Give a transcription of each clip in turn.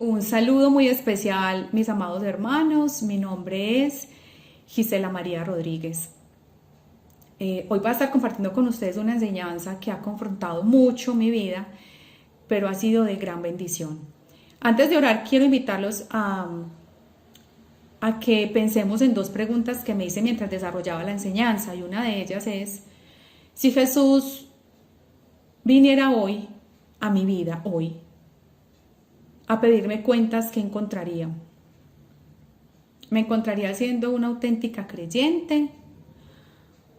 Un saludo muy especial, mis amados hermanos. Mi nombre es Gisela María Rodríguez. Hoy voy a estar compartiendo con ustedes una enseñanza que ha confrontado mucho mi vida, pero ha sido de gran bendición. Antes de orar, quiero invitarlos a que pensemos en dos preguntas que me hice mientras desarrollaba la enseñanza, y una de ellas es: si Jesús viniera hoy a mi vida, hoy, a pedirme cuentas, ¿qué encontraría? ¿Me encontraría siendo una auténtica creyente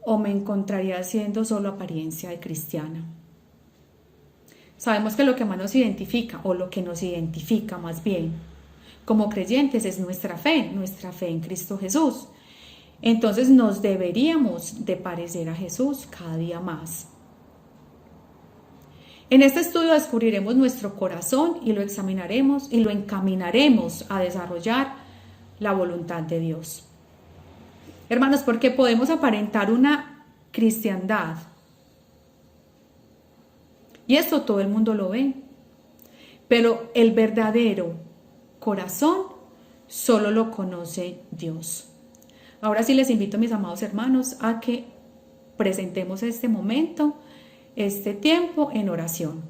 o me encontraría siendo solo apariencia de cristiana? Sabemos que lo que más nos identifica, o lo que nos identifica más bien como creyentes, es nuestra fe en Cristo Jesús. Entonces nos deberíamos de parecer a Jesús cada día más. En este estudio descubriremos nuestro corazón y lo examinaremos y lo encaminaremos a desarrollar la voluntad de Dios. Hermanos, porque podemos aparentar una cristiandad, y esto todo el mundo lo ve, pero el verdadero corazón solo lo conoce Dios. Ahora sí les invito, mis amados hermanos, a que presentemos este momento, este tiempo en oración.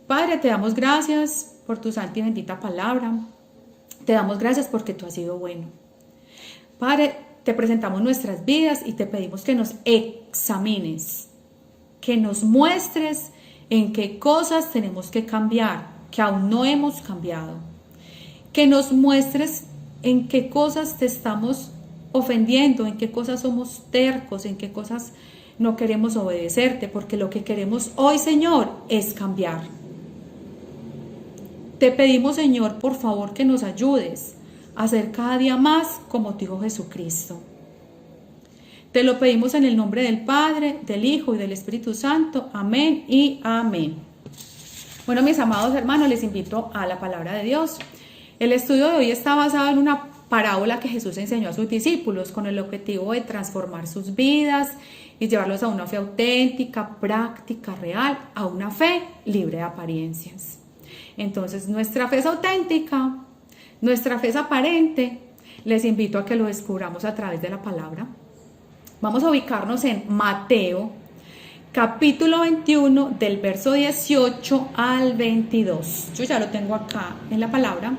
Padre, te damos gracias por tu santa y bendita palabra. Te damos gracias porque tú has sido bueno. Padre, te presentamos nuestras vidas y te pedimos que nos examines, que nos muestres en qué cosas tenemos que cambiar, que aún no hemos cambiado. Que nos muestres en qué cosas te estamos ofendiendo, en qué cosas somos tercos, en qué cosas no queremos obedecerte, porque lo que queremos hoy, Señor, es cambiar. Te pedimos, Señor, por favor, que nos ayudes a ser cada día más como tu Hijo Jesucristo. Te lo pedimos en el nombre del Padre, del Hijo y del Espíritu Santo. Amén y amén. Bueno, mis amados hermanos, les invito a la palabra de Dios. El estudio de hoy está basado en una parábola que Jesús enseñó a sus discípulos con el objetivo de transformar sus vidas y llevarlos a una fe auténtica, práctica, real, a una fe libre de apariencias. Entonces, nuestra fe es auténtica, nuestra fe es aparente. Les invito a que lo descubramos a través de la palabra. Vamos a ubicarnos en Mateo, capítulo 21, del verso 18 al 22. Yo ya lo tengo acá en la palabra,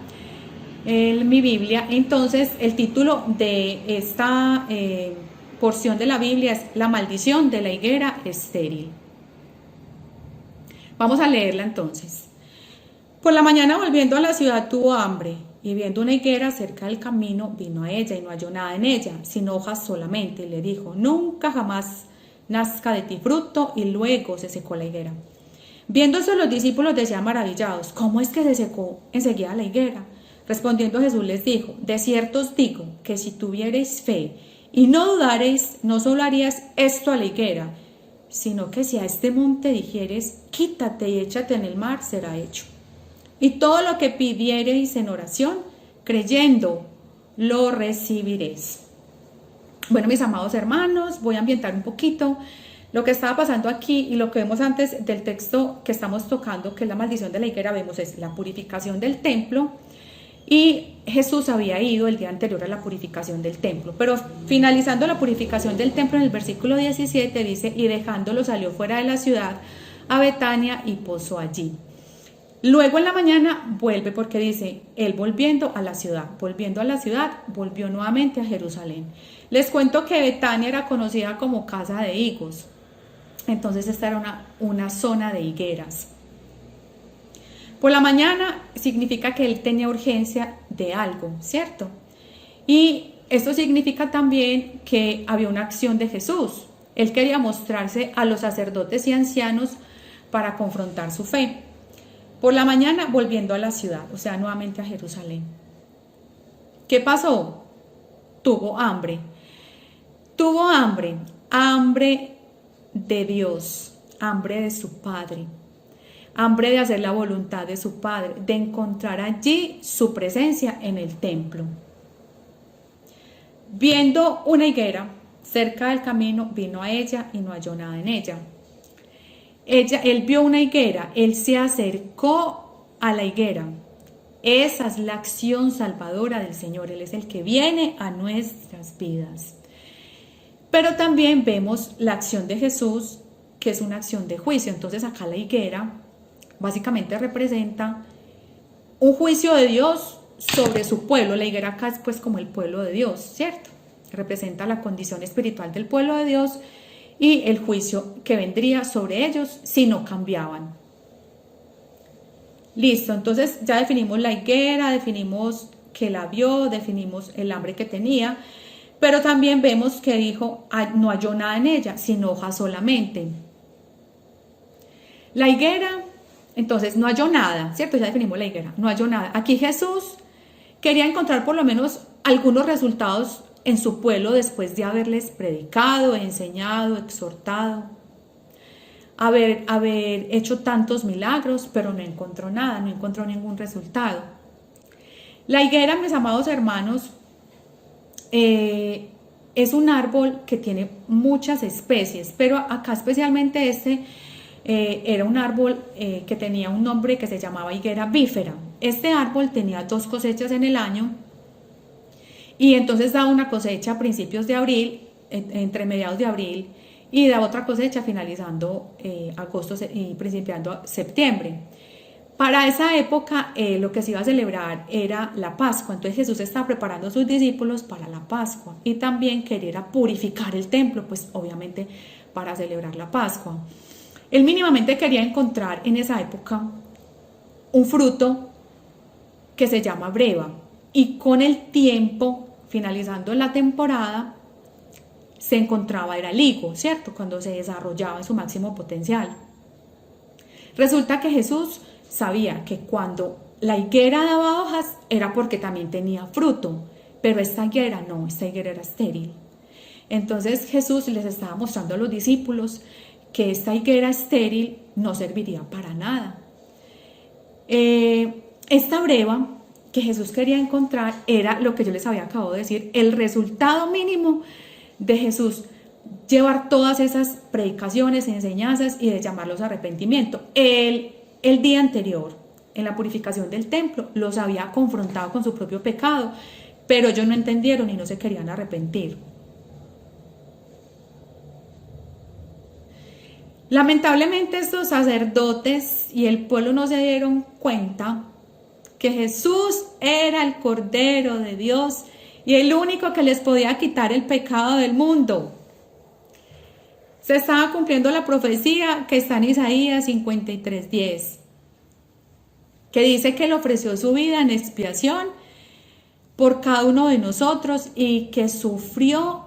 en mi Biblia. Entonces, el título de esta porción de la Biblia es La maldición de la higuera estéril. Vamos a leerla entonces. Por la mañana, volviendo a la ciudad, tuvo hambre, y viendo una higuera cerca del camino, vino a ella y no halló nada en ella, sino hojas solamente, y le dijo: nunca jamás nazca de ti fruto. Y luego se secó la higuera. Viéndose los discípulos, decían maravillados: ¿cómo es que se secó enseguida la higuera? Respondiendo Jesús les dijo: de cierto os digo que si tuviereis fe y no dudareis, no solo harías esto a la higuera, sino que si a este monte dijeres: quítate y échate en el mar, será hecho. Y todo lo que pidiereis en oración, creyendo, lo recibiréis. Bueno, mis amados hermanos, voy a ambientar un poquito lo que estaba pasando aquí, y lo que vemos antes del texto que estamos tocando, que es la maldición de la higuera. Vemos es la purificación del templo, y Jesús había ido el día anterior a la purificación del templo, pero finalizando la purificación del templo, en el versículo 17 dice: y dejándolo salió fuera de la ciudad a Betania y posó allí. Luego en la mañana vuelve, porque dice, él volviendo a la ciudad, volvió nuevamente a Jerusalén. Les cuento que Betania era conocida como casa de higos. Entonces esta era una zona de higueras. Por la mañana significa que él tenía urgencia de algo, ¿cierto? Y esto significa también que había una acción de Jesús. Él quería mostrarse a los sacerdotes y ancianos para confrontar su fe. Por la mañana, volviendo a la ciudad, o sea, nuevamente a Jerusalén. ¿Qué pasó? Tuvo hambre. Tuvo hambre, hambre de Dios, hambre de su Padre, hambre de hacer la voluntad de su Padre, de encontrar allí su presencia en el templo. Viendo una higuera cerca del camino, vino a ella y no halló nada en ella. Él vio una higuera, él se acercó a la higuera Esa es la acción salvadora del Señor. Él es el que viene a nuestras vidas. Pero también vemos la acción de Jesús, que es una acción de juicio. Entonces acá la higuera básicamente representa un juicio de Dios sobre su pueblo. La higuera acá es pues como el pueblo de Dios, ¿cierto? Representa la condición espiritual del pueblo de Dios y el juicio que vendría sobre ellos si no cambiaban. Listo, entonces ya definimos la higuera, definimos que la vio, definimos el hambre que tenía, pero también vemos que dijo, no halló nada en ella, sin hojas solamente. La higuera, entonces no halló nada, ¿cierto? Ya definimos la higuera, no halló nada. Aquí Jesús quería encontrar por lo menos algunos resultados en su pueblo después de haberles predicado, enseñado, exhortado, haber hecho tantos milagros, pero no encontró nada, no encontró ningún resultado. La higuera, mis amados hermanos, es un árbol que tiene muchas especies, pero acá especialmente era un árbol que tenía un nombre que se llamaba higuera bífera. Este árbol tenía 2 cosechas en el año y entonces daba una cosecha a principios de abril, entre mediados de abril, y da otra cosecha finalizando agosto y principiando septiembre. Para esa época lo que se iba a celebrar era la Pascua, entonces Jesús estaba preparando a sus discípulos para la Pascua y también quería purificar el templo, pues obviamente para celebrar la Pascua. Él mínimamente quería encontrar en esa época un fruto que se llama breva y con el tiempo, finalizando la temporada, se encontraba era el higo, ¿cierto? Cuando se desarrollaba en su máximo potencial. Resulta que Jesús sabía que cuando la higuera daba hojas era porque también tenía fruto, pero esta higuera no, esta higuera era estéril. Entonces Jesús les estaba mostrando a los discípulos que esta higuera estéril no serviría para nada. Esta breva que Jesús quería encontrar era lo que yo les había acabado de decir, el resultado mínimo de Jesús llevar todas esas predicaciones, enseñanzas y de llamarlos a arrepentimiento. El día anterior, en la purificación del templo, los había confrontado con su propio pecado, pero ellos no entendieron y no se querían arrepentir. Lamentablemente estos sacerdotes y el pueblo no se dieron cuenta que Jesús era el Cordero de Dios y el único que les podía quitar el pecado del mundo. Se estaba cumpliendo la profecía que está en Isaías 53:10, que dice que Él ofreció su vida en expiación por cada uno de nosotros y que sufrió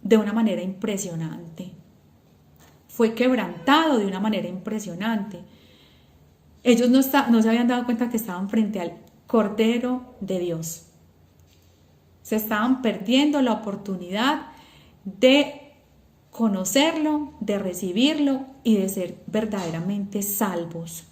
de una manera impresionante. Fue quebrantado de una manera impresionante. Ellos no se habían dado cuenta que estaban frente al Cordero de Dios. Se estaban perdiendo la oportunidad de conocerlo, de recibirlo y de ser verdaderamente salvos.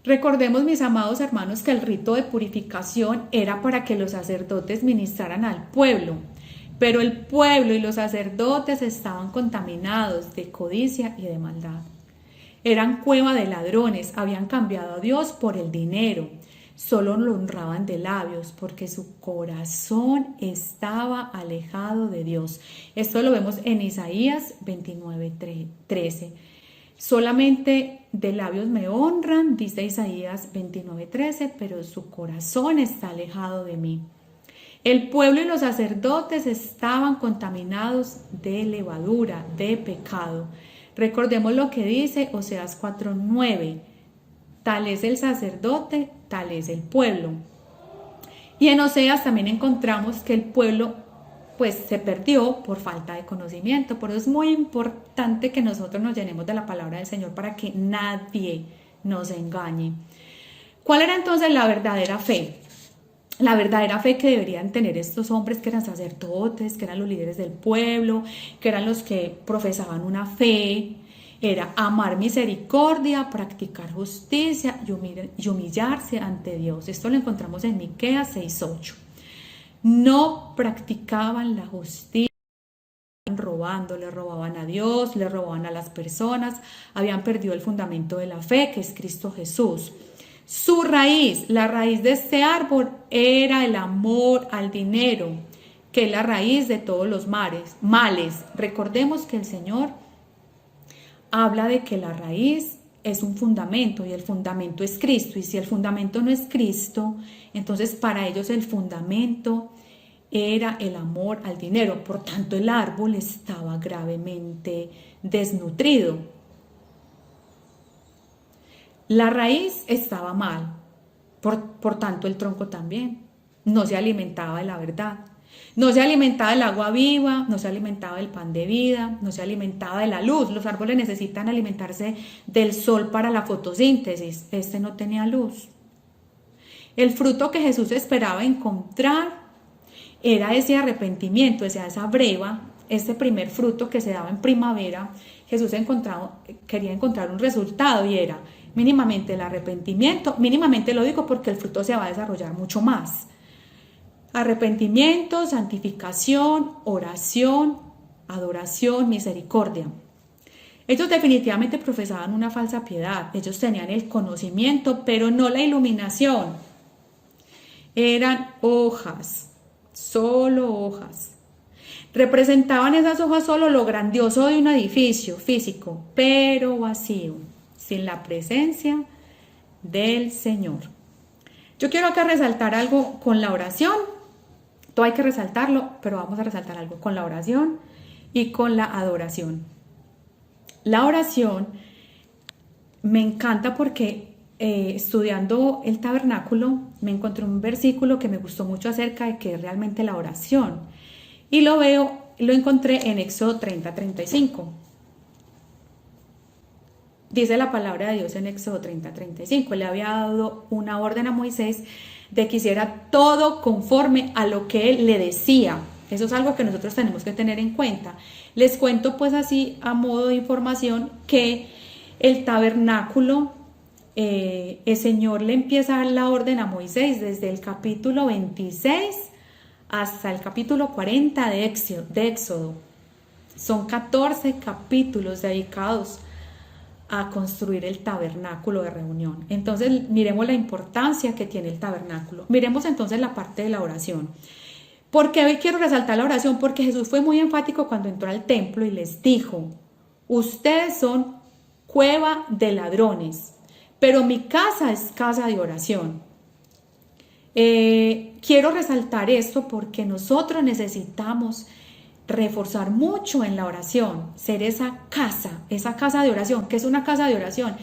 Recordemos, mis amados hermanos, que el rito de purificación era para que los sacerdotes ministraran al pueblo, pero el pueblo y los sacerdotes estaban contaminados de codicia y de maldad. Eran cueva de ladrones, habían cambiado a Dios por el dinero, solo lo honraban de labios porque su corazón estaba alejado de Dios. Esto lo vemos en Isaías 29:13. Solamente de labios me honran, dice Isaías 29:13, pero su corazón está alejado de mí. El pueblo y los sacerdotes estaban contaminados de levadura, de pecado. Recordemos lo que dice Oseas 4:9. Tal es el sacerdote, tal es el pueblo. Y en Oseas también encontramos que el pueblo pues se perdió por falta de conocimiento. Por eso es muy importante que nosotros nos llenemos de la palabra del Señor para que nadie nos engañe. ¿Cuál era entonces la verdadera fe? La verdadera fe que deberían tener estos hombres que eran sacerdotes, que eran los líderes del pueblo, que eran los que profesaban una fe, era amar misericordia, practicar justicia y humillarse ante Dios. Esto lo encontramos en Miqueas 6:8. No practicaban la justicia, robaban, robando, le robaban a Dios, le robaban a las personas, habían perdido el fundamento de la fe, que es Cristo Jesús. Su raíz, la raíz de este árbol era el amor al dinero, que es la raíz de todos los males. Recordemos que el Señor habla de que la raíz es un fundamento y el fundamento es Cristo. Y si el fundamento no es Cristo, entonces para ellos el fundamento era el amor al dinero. Por tanto, el árbol estaba gravemente desnutrido. La raíz estaba mal, por tanto el tronco también. No se alimentaba de la verdad. No se alimentaba del agua viva, no se alimentaba del pan de vida, no se alimentaba de la luz. Los árboles necesitan alimentarse del sol para la fotosíntesis. Este no tenía luz. El fruto que Jesús esperaba encontrar era ese arrepentimiento, esa breva, ese primer fruto que se daba en primavera. Jesús quería encontrar un resultado y era mínimamente el arrepentimiento. Mínimamente lo digo porque el fruto se va a desarrollar mucho más. Arrepentimiento, santificación, oración, adoración, misericordia. Ellos definitivamente profesaban una falsa piedad. Ellos tenían el conocimiento, pero no la iluminación. Eran hojas, solo hojas. Representaban esas hojas solo lo grandioso de un edificio físico, pero vacío, sin la presencia del Señor. Yo quiero acá resaltar algo con la oración. Todo hay que resaltarlo, pero vamos a resaltar algo con la oración y con la adoración. La oración me encanta porque estudiando el tabernáculo me encontré un versículo que me gustó mucho acerca de qué es realmente la oración. Y lo encontré en Éxodo 30:35. Dice la palabra de Dios en Éxodo 30:35. Le había dado una orden a Moisés de que hiciera todo conforme a lo que él le decía. Eso es algo que nosotros tenemos que tener en cuenta. Les cuento pues así a modo de información que el tabernáculo, el Señor le empieza a dar la orden a Moisés desde el capítulo 26 hasta el capítulo 40 de Éxodo. Son 14 capítulos dedicados a construir el tabernáculo de reunión. Entonces miremos la importancia que tiene el tabernáculo. Miremos entonces la parte de la oración. ¿Por qué hoy quiero resaltar la oración? Porque Jesús fue muy enfático cuando entró al templo y les dijo: ustedes son cueva de ladrones, pero mi casa es casa de oración. Quiero resaltar esto porque nosotros necesitamos reforzar mucho en la oración, ser esa casa de oración. ¿Qué es una casa de oración?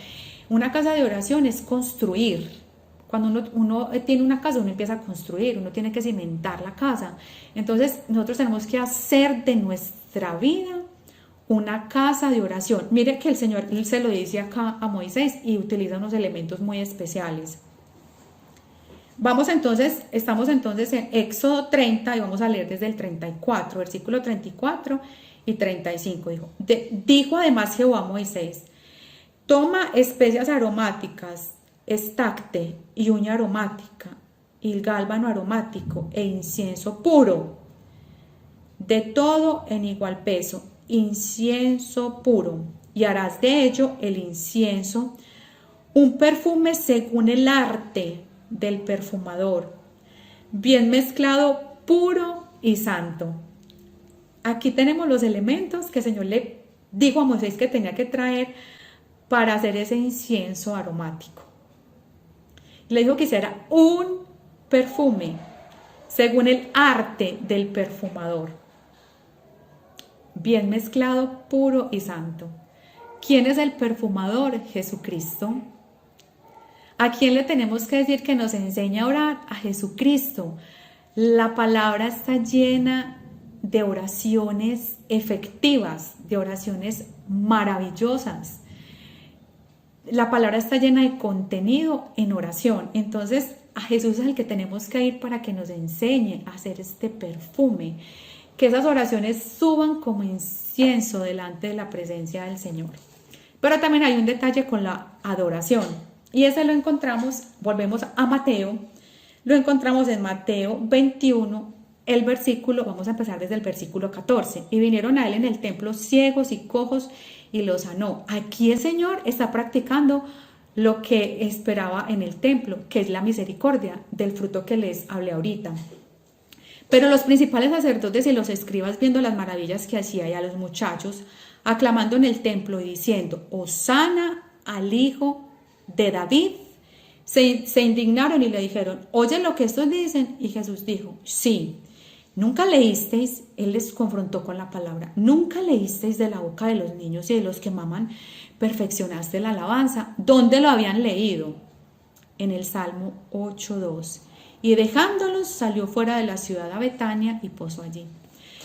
Una casa de oración es construir. Cuando uno tiene una casa, uno empieza a construir, uno tiene que cimentar la casa. Entonces nosotros tenemos que hacer de nuestra vida una casa de oración. Mire que el Señor se lo dice acá a Moisés y utiliza unos elementos muy especiales. Estamos entonces en Éxodo 30 y vamos a leer desde el 34, versículo 34 y 35. Dijo además Jehová a Moisés: toma especias aromáticas, estacte y uña aromática, y gálbano aromático e incienso puro, de todo en igual peso, incienso puro, y harás de ello el incienso un perfume según el arte del perfumador, bien mezclado, puro y santo. Aquí tenemos los elementos que el Señor le dijo a Moisés que tenía que traer para hacer ese incienso aromático. Le dijo que hiciera un perfume según el arte del perfumador, bien mezclado, puro y santo. ¿Quién es el perfumador? Jesucristo. ¿A quién le tenemos que decir que nos enseña a orar? A Jesucristo. La palabra está llena de oraciones efectivas, de oraciones maravillosas. La palabra está llena de contenido en oración. Entonces, a Jesús es el que tenemos que ir para que nos enseñe a hacer este perfume. Que esas oraciones suban como incienso delante de la presencia del Señor. Pero también hay un detalle con la adoración. Y ese lo encontramos, volvemos a Mateo, lo encontramos en Mateo 21, el versículo, vamos a empezar desde el versículo 14. Y vinieron a él en el templo ciegos y cojos y los sanó. Aquí el Señor está practicando lo que esperaba en el templo, que es la misericordia, del fruto que les hablé ahorita. Pero los principales sacerdotes y los escribas, viendo las maravillas que hacía y a los muchachos, aclamando en el templo y diciendo, Hosana al hijo de David, se indignaron y le dijeron, ¿oyen lo que estos dicen? Y Jesús dijo, sí. ¿Nunca leísteis? Él les confrontó con la palabra. ¿Nunca leísteis de la boca de los niños y de los que maman? Perfeccionaste la alabanza. ¿Dónde lo habían leído? En el Salmo 8:2. Y dejándolos salió fuera de la ciudad a Betania y posó allí.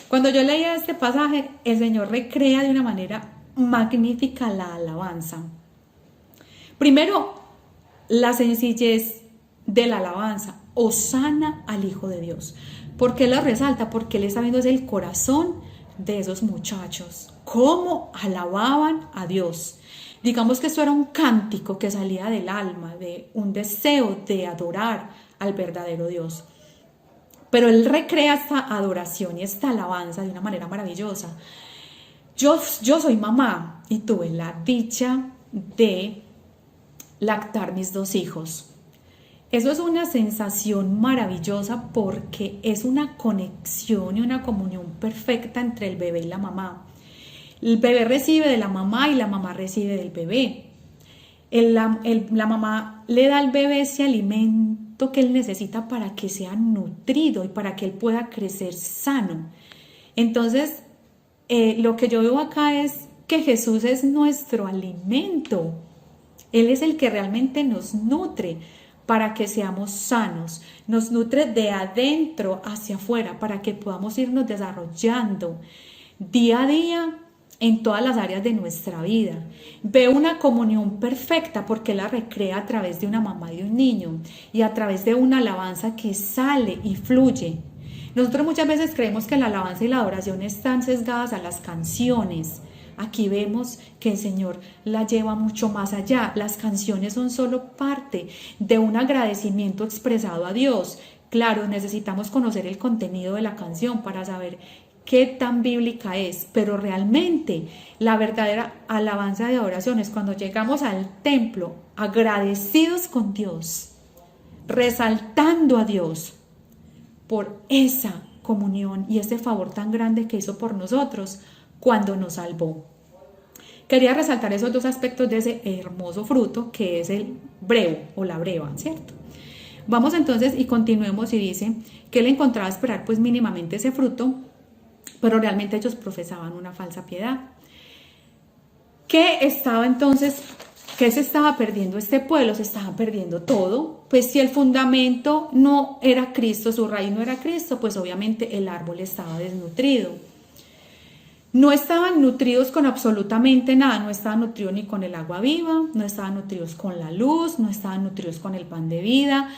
Cuando yo leía este pasaje, el Señor recrea de una manera magnífica la alabanza. Primero, la sencillez de la alabanza. Hosana al Hijo de Dios. ¿Por qué lo resalta? Porque él está viendo es el corazón de esos muchachos. Cómo alababan a Dios. Digamos que esto era un cántico que salía del alma, de un deseo de adorar al verdadero Dios. Pero él recrea esta adoración y esta alabanza de una manera maravillosa. Yo soy mamá y tuve la dicha de lactar mis 2 hijos. Eso es una sensación maravillosa porque es una conexión y una comunión perfecta entre el bebé y la mamá. El bebé recibe de la mamá y la mamá recibe del bebé. La mamá le da al bebé ese alimento que él necesita para que sea nutrido y para que él pueda crecer sano. Entonces, lo que yo veo acá es que Jesús es nuestro alimento. Él es el que realmente nos nutre para que seamos sanos, nos nutre de adentro hacia afuera para que podamos irnos desarrollando día a día en todas las áreas de nuestra vida. Veo una comunión perfecta porque la recrea a través de una mamá y de un niño y a través de una alabanza que sale y fluye. Nosotros muchas veces creemos que la alabanza y la adoración están sesgadas a las canciones. Aquí vemos que el Señor la lleva mucho más allá. Las canciones son solo parte de un agradecimiento expresado a Dios. Claro, necesitamos conocer el contenido de la canción para saber qué tan bíblica es, pero realmente la verdadera alabanza de adoración es cuando llegamos al templo agradecidos con Dios, resaltando a Dios por esa comunión y ese favor tan grande que hizo por nosotros cuando nos salvó. Quería resaltar esos 2 aspectos de ese hermoso fruto que es el brevo o la breva, ¿cierto? Vamos entonces y continuemos y dice que él encontraba esperar pues mínimamente ese fruto, pero realmente ellos profesaban una falsa piedad. ¿Qué se estaba perdiendo este pueblo? Se estaba perdiendo todo. Pues si el fundamento no era Cristo, su raíz no era Cristo, pues obviamente el árbol estaba desnutrido. No estaban nutridos con absolutamente nada, no estaban nutridos ni con el agua viva, no estaban nutridos con la luz, no estaban nutridos con el pan de vida,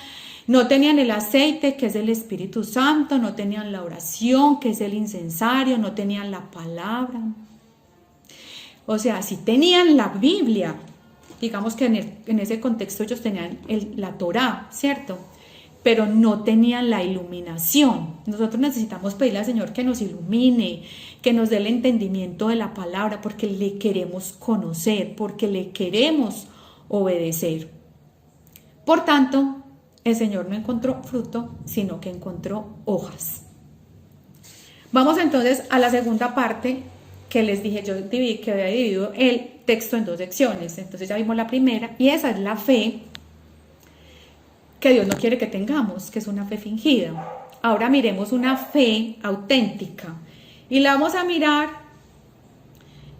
no tenían el aceite que es el Espíritu Santo, no tenían la oración que es el incensario, no tenían la palabra. O sea, sí tenían la Biblia, digamos que en ese contexto ellos tenían la Torá, ¿cierto? Pero no tenían la iluminación. Nosotros necesitamos pedirle al Señor que nos ilumine, que nos dé el entendimiento de la palabra, porque le queremos conocer, porque le queremos obedecer. Por tanto, el Señor no encontró fruto, sino que encontró hojas. Vamos entonces a la segunda parte que les dije, yo que había dividido el texto en 2 secciones. Entonces ya vimos la primera y esa es la fe que Dios no quiere que tengamos, que es una fe fingida. Ahora miremos una fe auténtica y la vamos a mirar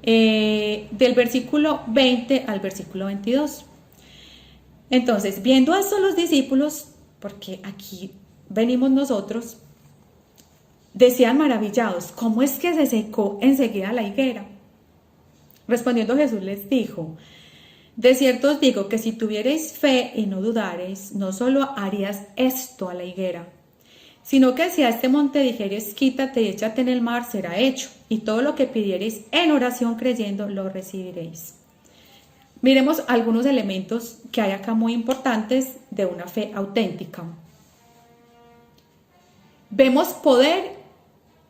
del versículo 20 al versículo 22. Entonces, viendo a estos los discípulos, porque aquí venimos nosotros, decían maravillados, ¿cómo es que se secó enseguida la higuera? Respondiendo Jesús les dijo, de cierto os digo que si tuvierais fe y no dudareis, no solo harías esto a la higuera, sino que si a este monte dijeres, quítate y échate en el mar, será hecho, y todo lo que pidiereis en oración creyendo, lo recibiréis. Miremos algunos elementos que hay acá muy importantes de una fe auténtica. vemos poder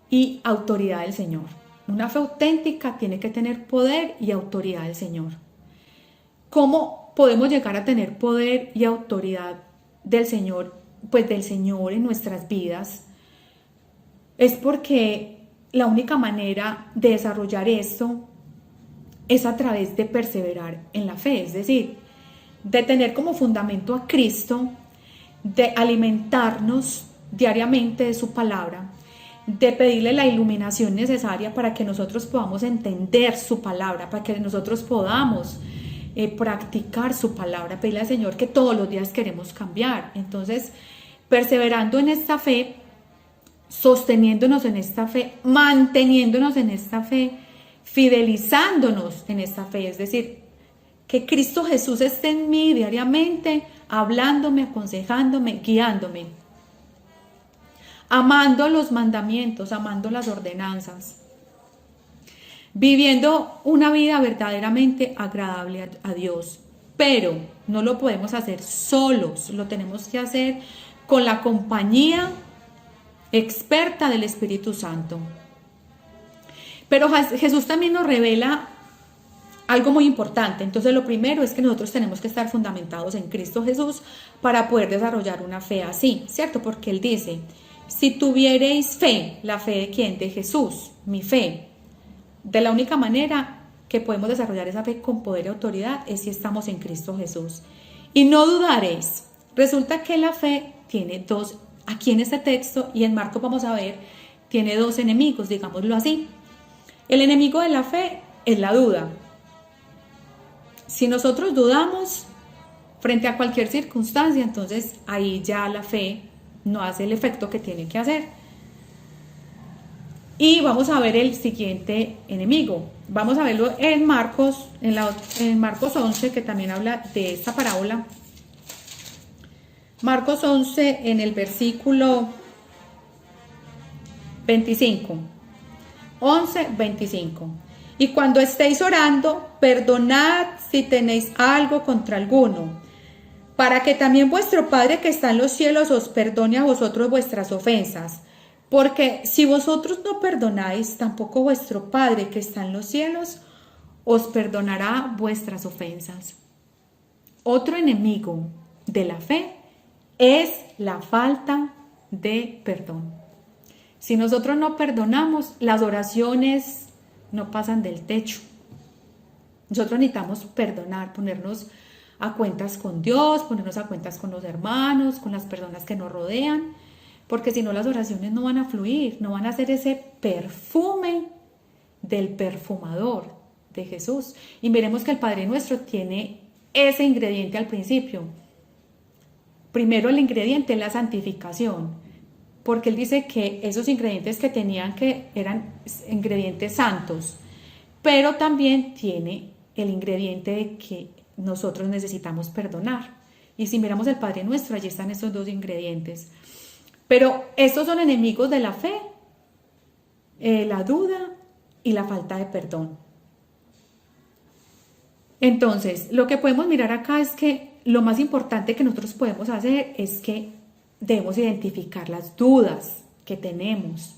y autoridad del Señor. Una fe auténtica tiene que tener poder y autoridad del Señor. ¿Cómo podemos llegar a tener poder y autoridad del Señor? Pues del Señor en nuestras vidas. Es porque la única manera de desarrollar esto es a través de perseverar en la fe, es decir, de tener como fundamento a Cristo, de alimentarnos diariamente de su palabra, de pedirle la iluminación necesaria para que nosotros podamos entender su palabra, para que nosotros podamos practicar su palabra, pedirle al Señor que todos los días queremos cambiar. Entonces, perseverando en esta fe, sosteniéndonos en esta fe, manteniéndonos en esta fe, fidelizándonos en esta fe, es decir, que Cristo Jesús esté en mí diariamente, hablándome, aconsejándome, guiándome, amando los mandamientos, amando las ordenanzas, viviendo una vida verdaderamente agradable a Dios. Pero no lo podemos hacer solos, lo tenemos que hacer con la compañía experta del Espíritu Santo. Pero Jesús también nos revela algo muy importante. Entonces lo primero es que nosotros tenemos que estar fundamentados en Cristo Jesús para poder desarrollar una fe así, ¿cierto? Porque Él dice, si tuviereis fe, ¿la fe de quién? De Jesús, mi fe. De la única manera que podemos desarrollar esa fe con poder y autoridad es si estamos en Cristo Jesús. Y no dudaréis. Resulta que la fe tiene dos, aquí en este texto y en Marcos vamos a ver, tiene dos enemigos, digámoslo así. El enemigo de la fe es la duda. Si nosotros dudamos frente a cualquier circunstancia, entonces ahí ya la fe no hace el efecto que tiene que hacer. Y vamos a ver el siguiente enemigo. Vamos a verlo en Marcos, en Marcos 11, que también habla de esta parábola. Marcos 11, en el versículo 25. 11, 25. Y cuando estéis orando, perdonad si tenéis algo contra alguno, para que también vuestro Padre que está en los cielos os perdone a vosotros vuestras ofensas. Porque si vosotros no perdonáis, tampoco vuestro Padre que está en los cielos os perdonará vuestras ofensas. Otro enemigo de la fe es la falta de perdón. Si nosotros no perdonamos, las oraciones no pasan del techo. Nosotros necesitamos perdonar, ponernos a cuentas con Dios, ponernos a cuentas con los hermanos, con las personas que nos rodean, porque si no las oraciones no van a fluir, no van a ser ese perfume del perfumador de Jesús. Y miremos que el Padre Nuestro tiene ese ingrediente al principio. Primero el ingrediente es la santificación, porque Él dice que esos ingredientes que tenían que eran ingredientes santos, pero también tiene el ingrediente de que nosotros necesitamos perdonar. Y si miramos el Padre Nuestro, allí están esos dos ingredientes. Pero estos son enemigos de la fe, la duda y la falta de perdón. Entonces, lo que podemos mirar acá es que lo más importante que nosotros podemos hacer es que debemos identificar las dudas que tenemos.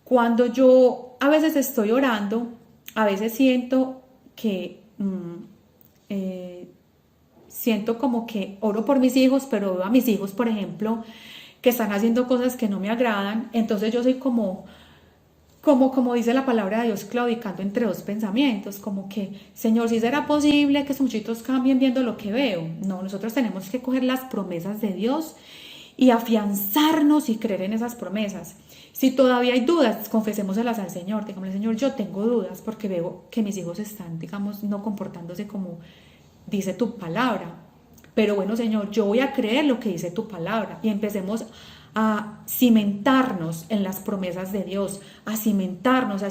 Cuando yo a veces estoy orando, a veces siento que siento como que oro por mis hijos, pero veo a mis hijos, por ejemplo, que están haciendo cosas que no me agradan. Entonces yo soy como dice la palabra de Dios, claudicando entre dos pensamientos, como que, Señor, si será posible que sus muchachitos cambien viendo lo que veo. No, nosotros tenemos que coger las promesas de Dios y afianzarnos y creer en esas promesas. Si todavía hay dudas, confesémoselas al Señor. Dígame, Señor, yo tengo dudas porque veo que mis hijos están, digamos, no comportándose como dice tu palabra. Pero bueno, Señor, yo voy a creer lo que dice tu palabra. Y empecemos a cimentarnos en las promesas de Dios, a cimentarnos.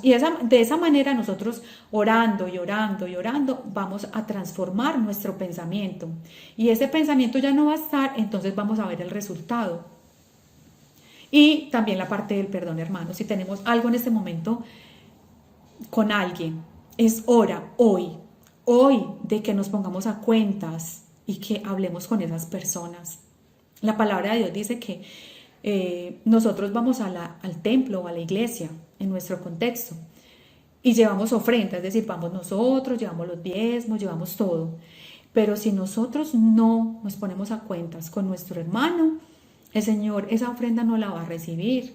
Y de esa manera nosotros orando y orando y orando vamos a transformar nuestro pensamiento. Y ese pensamiento ya no va a estar, entonces vamos a ver el resultado. Y también la parte del perdón, hermanos. Si tenemos algo en este momento con alguien, es hora hoy de que nos pongamos a cuentas y que hablemos con esas personas. La palabra de Dios dice que nosotros vamos al templo o a la iglesia, en nuestro contexto, y llevamos ofrendas, es decir, vamos nosotros, llevamos los diezmos, llevamos todo. Pero si nosotros no nos ponemos a cuentas con nuestro hermano, el Señor esa ofrenda no la va a recibir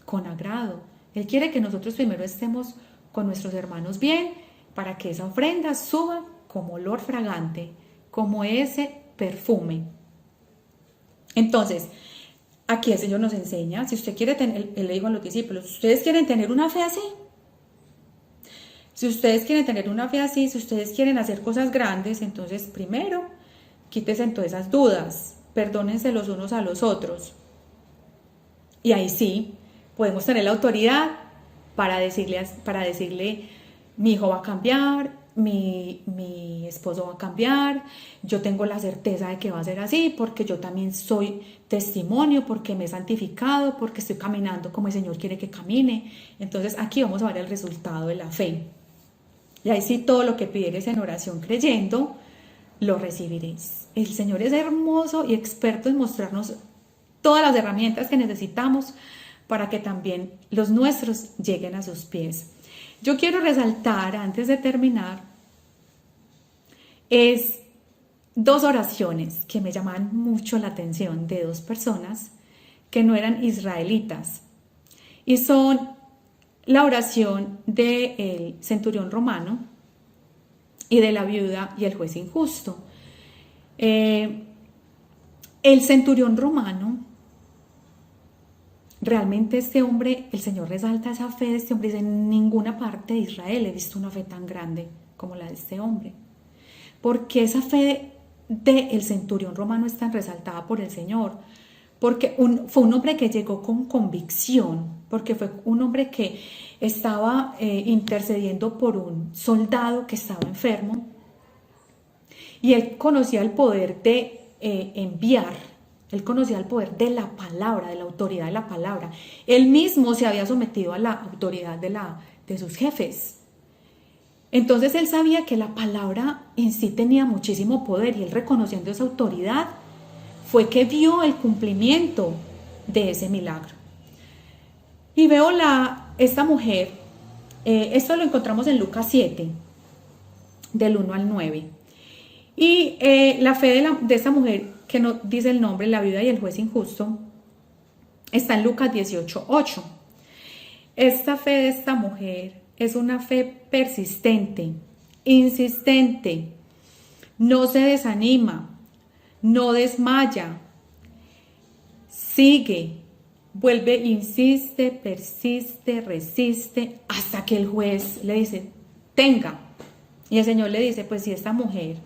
con agrado. Él quiere que nosotros primero estemos con nuestros hermanos bien, para que esa ofrenda suba como olor fragante, como ese perfume. Entonces, aquí el Señor nos enseña, si usted quiere tener, Él le dijo a los discípulos, ¿ustedes quieren tener una fe así? Si ustedes quieren tener una fe así, si ustedes quieren hacer cosas grandes, entonces primero quítese todas esas dudas, perdónense los unos a los otros. Y ahí sí, podemos tener la autoridad para decirle, mi hijo va a cambiar, mi esposo va a cambiar, yo tengo la certeza de que va a ser así, porque yo también soy testimonio, porque me he santificado, porque estoy caminando como el Señor quiere que camine. Entonces aquí vamos a ver el resultado de la fe. Y ahí sí, todo lo que pidieres en oración creyendo, lo recibiréis. El Señor es hermoso y experto en mostrarnos todas las herramientas que necesitamos para que también los nuestros lleguen a sus pies. Yo quiero resaltar, antes de terminar, es dos oraciones que me llaman mucho la atención de dos personas que no eran israelitas. Y son la oración del centurión romano y de la viuda y el juez injusto. El centurión romano, realmente este hombre, el Señor resalta esa fe de este hombre, dice, en ninguna parte de Israel he visto una fe tan grande como la de este hombre. Porque esa fe del centurión romano es tan resaltada por el Señor, porque fue un hombre que llegó con convicción, porque fue un hombre que estaba intercediendo por un soldado que estaba enfermo, y él conocía el poder de enviar, él conocía el poder de la palabra, de la autoridad de la palabra. Él mismo se había sometido a la autoridad de sus jefes. Entonces él sabía que la palabra en sí tenía muchísimo poder, y él, reconociendo esa autoridad, fue que vio el cumplimiento de ese milagro. Y veo esta mujer, esto lo encontramos en Lucas 7, del 1 al 9. Y la fe de esta mujer, que no dice el nombre, la viuda y el juez injusto, está en Lucas 18, 8. Esta fe de esta mujer es una fe persistente, insistente, no se desanima, no desmaya, sigue, vuelve, insiste, persiste, resiste, hasta que el juez le dice, tenga. Y el Señor le dice, pues si esta mujer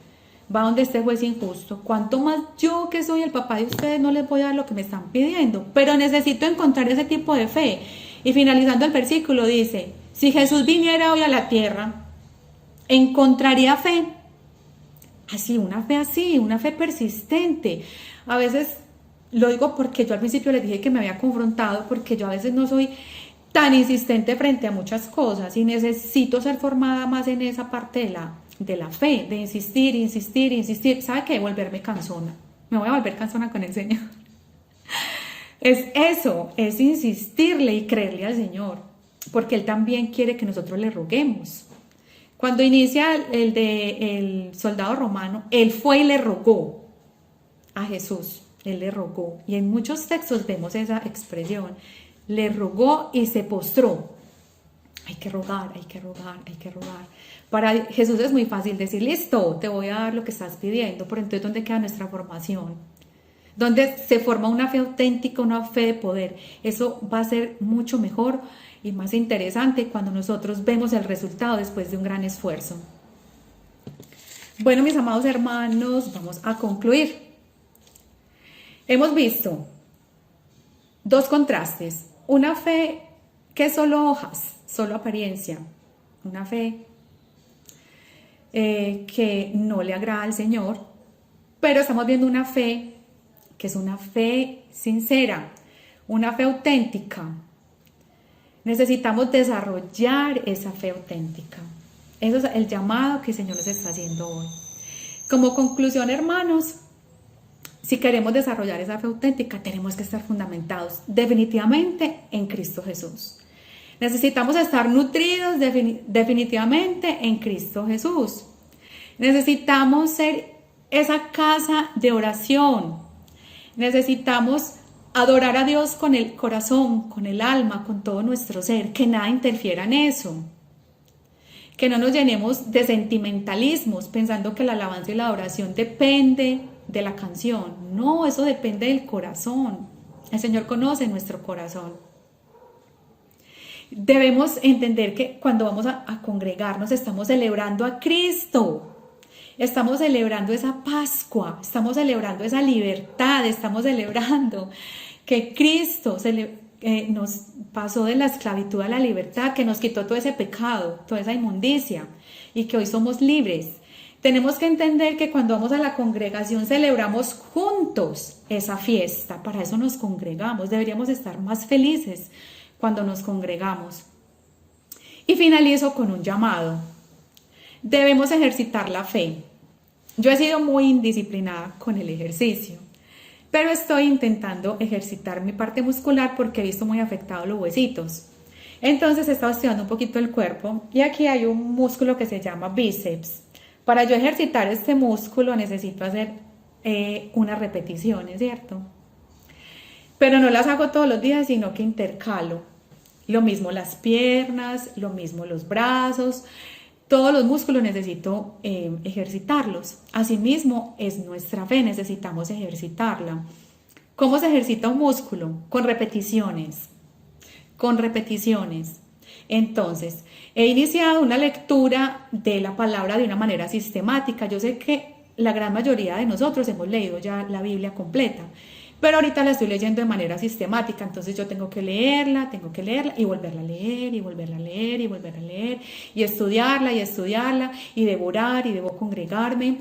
va donde este juez injusto, cuanto más yo, que soy el papá de ustedes, no les voy a dar lo que me están pidiendo, pero necesito encontrar ese tipo de fe. Y finalizando el versículo dice, si Jesús viniera hoy a la tierra, ¿encontraría fe? Así, una fe persistente. A veces, lo digo porque yo al principio les dije que me había confrontado, porque yo a veces no soy tan insistente frente a muchas cosas y necesito ser formada más en esa parte de la fe, de insistir, insistir, insistir. ¿Sabe qué? Volverme cansona. Me voy a volver cansona con el Señor. Es eso, es insistirle y creerle al Señor, porque Él también quiere que nosotros le roguemos. Cuando inicia el soldado romano, él fue y le rogó a Jesús, él le rogó. Y en muchos textos vemos esa expresión, le rogó y se postró. Hay que rogar, hay que rogar, hay que rogar. Para Jesús es muy fácil decir, listo, te voy a dar lo que estás pidiendo, pero entonces ¿dónde queda nuestra formación? ¿Dónde se forma una fe auténtica, una fe de poder? Eso va a ser mucho mejor y más interesante cuando nosotros vemos el resultado después de un gran esfuerzo. Bueno, mis amados hermanos, vamos a concluir. Hemos visto dos contrastes. Una fe que es solo hojas, solo apariencia. Una fe que no le agrada al Señor. Pero estamos viendo una fe que es una fe sincera, una fe auténtica. Necesitamos desarrollar esa fe auténtica. Eso es el llamado que el Señor nos está haciendo hoy. Como conclusión, hermanos, Si queremos desarrollar esa fe auténtica, tenemos que estar fundamentados definitivamente en Cristo Jesús. Necesitamos estar nutridos definitivamente en Cristo Jesús. Necesitamos ser esa casa de oración. Necesitamos adorar a Dios con el corazón, con el alma, con todo nuestro ser, que nada interfiera en eso. Que no nos llenemos de sentimentalismos pensando que la alabanza y la adoración depende de la canción. No, eso depende del corazón. El Señor conoce nuestro corazón. Debemos entender que cuando vamos a congregarnos estamos celebrando a Cristo. Estamos celebrando esa Pascua, estamos celebrando esa libertad, estamos celebrando que Cristo nos pasó de la esclavitud a la libertad, que nos quitó todo ese pecado, toda esa inmundicia y que hoy somos libres. Tenemos que entender que cuando vamos a la congregación celebramos juntos esa fiesta, para eso nos congregamos, deberíamos estar más felices cuando nos congregamos. Y finalizo con un llamado. Debemos ejercitar la fe. Yo he sido muy indisciplinada con el ejercicio, pero estoy intentando ejercitar mi parte muscular porque he visto muy afectados los huesitos. Entonces he estado estudiando un poquito el cuerpo y aquí hay un músculo que se llama bíceps. Para yo ejercitar este músculo necesito hacer unas repeticiones, ¿cierto? Pero no las hago todos los días, sino que intercalo. Lo mismo las piernas, lo mismo los brazos. Todos los músculos necesito ejercitarlos. Asimismo, es nuestra fe, necesitamos ejercitarla. ¿Cómo se ejercita un músculo? Con repeticiones. Con repeticiones. Entonces, he iniciado una lectura de la palabra de una manera sistemática. Yo sé que la gran mayoría de nosotros hemos leído ya la Biblia completa, pero ahorita la estoy leyendo de manera sistemática, entonces yo tengo que leerla y volverla a leer y volverla a leer y volverla a leer y estudiarla y devorar y debo congregarme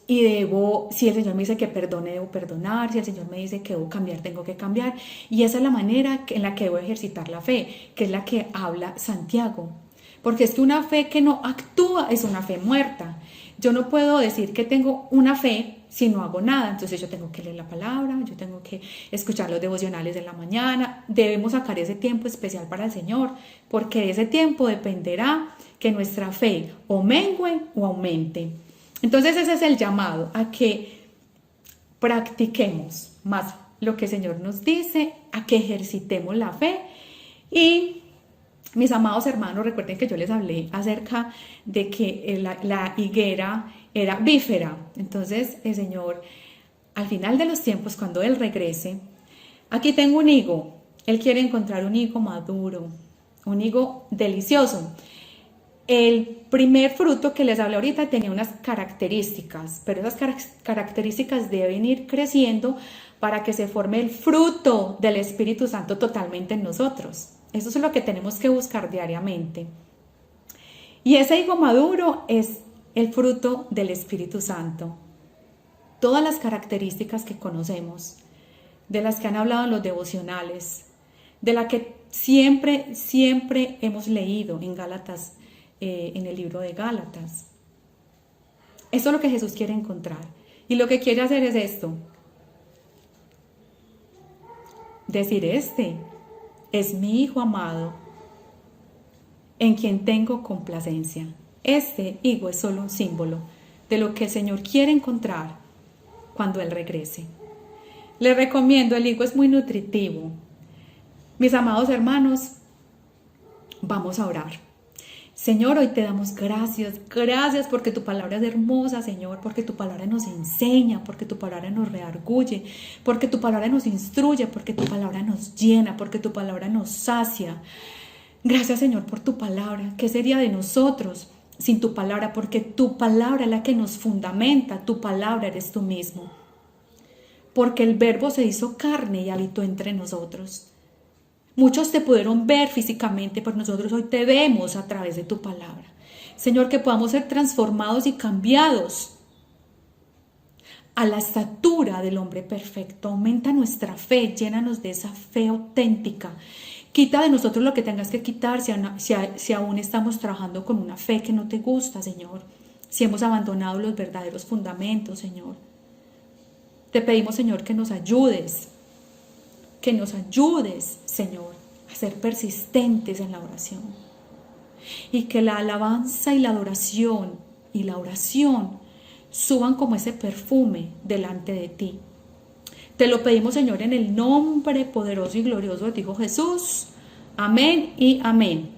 y debo, si el Señor me dice que perdone, debo perdonar, si el Señor me dice que debo cambiar, tengo que cambiar. Y esa es la manera en la que debo ejercitar la fe, que es la que habla Santiago. Porque es que una fe que no actúa es una fe muerta. Yo no puedo decir que tengo una fe si no hago nada. Entonces yo tengo que leer la palabra, yo tengo que escuchar los devocionales de la mañana. Debemos sacar ese tiempo especial para el Señor, porque de ese tiempo dependerá que nuestra fe o mengue o aumente. Entonces ese es el llamado, a que practiquemos más lo que el Señor nos dice, a que ejercitemos la fe. Y mis amados hermanos, recuerden que yo les hablé acerca de que la higuera era bífera. Entonces el Señor, al final de los tiempos, cuando Él regrese, aquí tengo un higo. Él quiere encontrar un higo maduro, un higo delicioso. El primer fruto que les hablé ahorita tenía unas características, pero esas características deben ir creciendo para que se forme el fruto del Espíritu Santo totalmente en nosotros. Eso es lo que tenemos que buscar diariamente. Y ese higo maduro es el fruto del Espíritu Santo. Todas las características que conocemos, de las que han hablado en los devocionales, de las que siempre hemos leído en Gálatas, en el libro de Gálatas. Eso es lo que Jesús quiere encontrar. Y lo que quiere hacer es esto. Decir, este es mi Hijo amado, en quien tengo complacencia. Este higo es solo un símbolo de lo que el Señor quiere encontrar cuando Él regrese. Les recomiendo, el higo es muy nutritivo. Mis amados hermanos, vamos a orar. Señor, hoy te damos gracias porque tu palabra es hermosa, Señor, porque tu palabra nos enseña, porque tu palabra nos redarguye, porque tu palabra nos instruye, porque tu palabra nos llena, porque tu palabra nos sacia. Gracias, Señor, por tu palabra. ¿Qué sería de nosotros sin tu palabra? Porque tu palabra es la que nos fundamenta, tu palabra eres tú mismo. Porque el Verbo se hizo carne y habitó entre nosotros. Muchos te pudieron ver físicamente, pero nosotros hoy te vemos a través de tu palabra. Señor, que podamos ser transformados y cambiados a la estatura del hombre perfecto. Aumenta nuestra fe, llénanos de esa fe auténtica. Quita de nosotros lo que tengas que quitar si aún estamos trabajando con una fe que no te gusta, Señor. Si hemos abandonado los verdaderos fundamentos, Señor. Te pedimos, Señor, que nos ayudes, Señor, a ser persistentes en la oración. Y que la alabanza y la adoración y la oración suban como ese perfume delante de ti. Te lo pedimos, Señor, en el nombre poderoso y glorioso de tu Hijo Jesús. Amén y amén.